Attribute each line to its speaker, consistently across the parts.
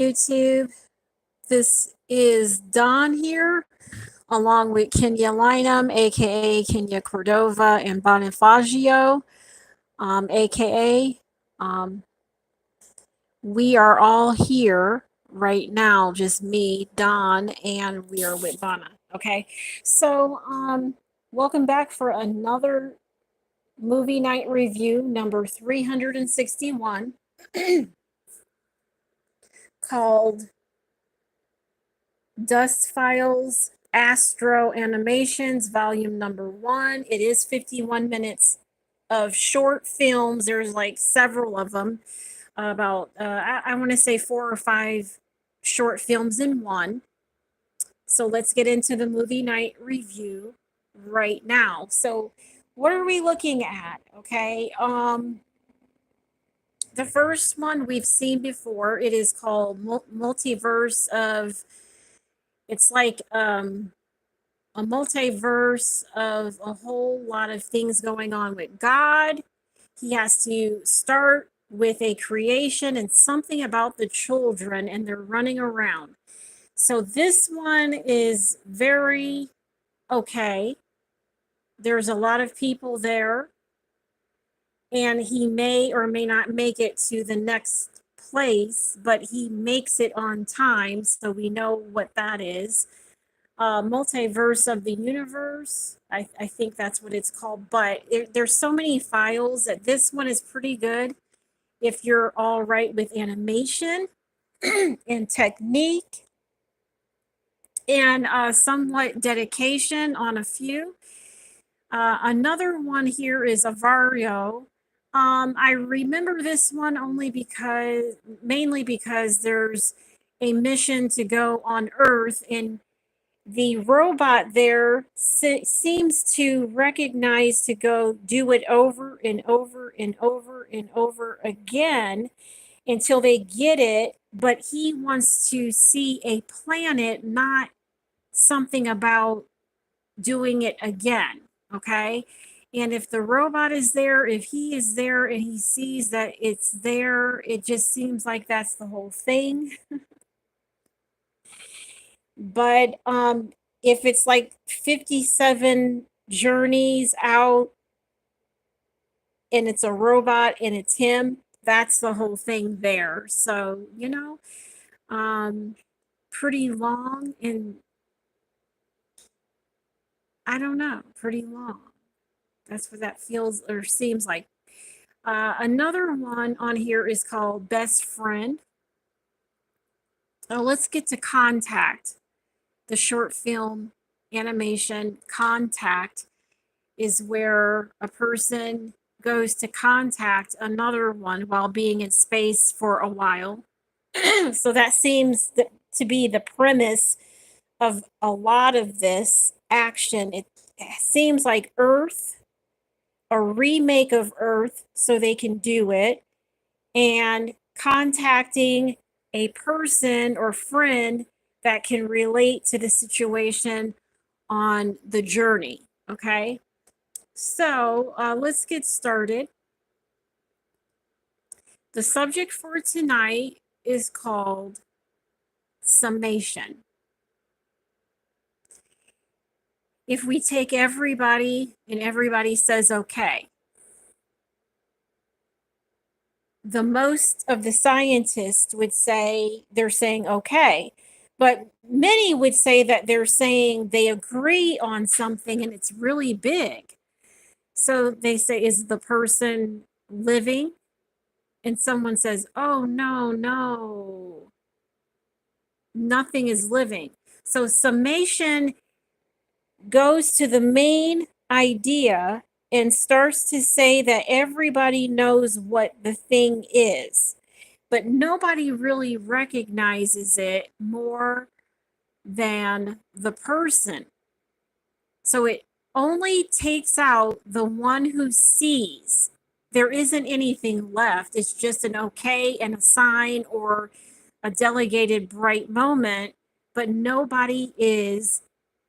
Speaker 1: YouTube. This is Don here, along with Kenya Lynham, aka Kenya Cordova, and Bonifacio, aka. Um, we are all here right now, just me, Don, and we are with Bonna. Okay, so welcome back for another movie night review, number 361, called Dust Files, Astro Animations, volume number 1. It is 51 minutes of short films. There's like several of them, about, I want to say 4 or 5 short films in one. So let's get into the movie night review right now. So, what are we looking at? Okay. The first one we've seen before. It is called Multiverse of. It's like a multiverse of a whole lot of things going on with God. He has to start with a creation and something about the children, and they're running around. So this one is very okay. There's a lot of people there, and he may or may not make it to the next place, but he makes it on time, so we know what that is. Multiverse of the universe. I think that's what it's called. But there's so many files that this one is pretty good if you're all right with animation and technique and somewhat dedication on a few. Another one here is Avario. I remember this one mainly because there's a mission to go on Earth, and the robot there seems to recognize to go do it over and over and over and over again until they get it, but he wants to see a planet, not something about doing it again. Okay. And if the robot is there, if he is there and he sees that it's there, it just seems like that's the whole thing. But if it's like 57 journeys out and it's a robot and it's him, that's the whole thing there. So, um, pretty long, and I don't know, pretty long. That's what that feels or seems like. Another one on here is called Best Friend. Now let's get to Contact, the short film animation. Contact is where a person goes to contact another one while being in space for a while. So that seems to be the premise of a lot of this action. It seems like Earth, a remake of Earth, so they can do it, and contacting a person or friend that can relate to the situation on the journey. Okay. So let's get started. The subject for tonight is called summation. If we take everybody and everybody says okay, the most of the scientists would say they're saying okay, but many would say that they're saying they agree on something and it's really big. So they say, is the person living? And someone says, oh, no, no, nothing is living. So summation goes to the main idea and starts to say that everybody knows what the thing is, but nobody really recognizes it more than the person. So it only takes out the one who sees. There isn't anything left. It's just an okay and a sign or a delegated bright moment, but nobody is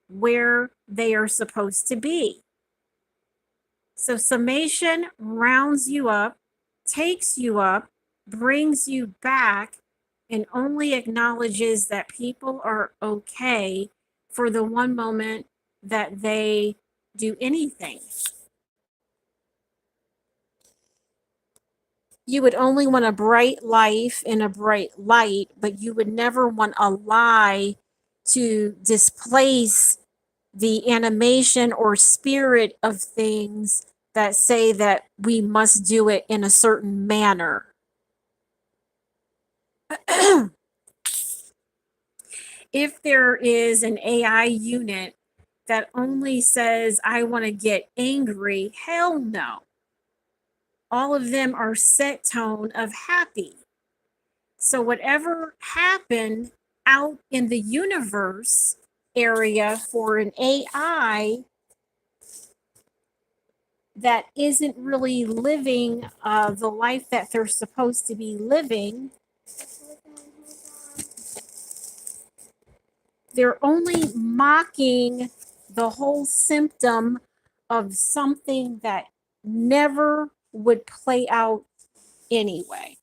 Speaker 1: where they are supposed to be. So summation rounds you up, takes you up, brings you back, and only acknowledges that people are okay for the one moment that they do anything. You would only want a bright life and a bright light, but you would never want a lie to displace the animation or spirit of things that say that we must do it in a certain manner. If there is an AI unit that only says, I want to get angry, hell no. All of them are set tone of happy. So whatever happened out in the universe area for an AI that isn't really living the life that they're supposed to be living, they're only mocking the whole symptom of something that never would play out anyway.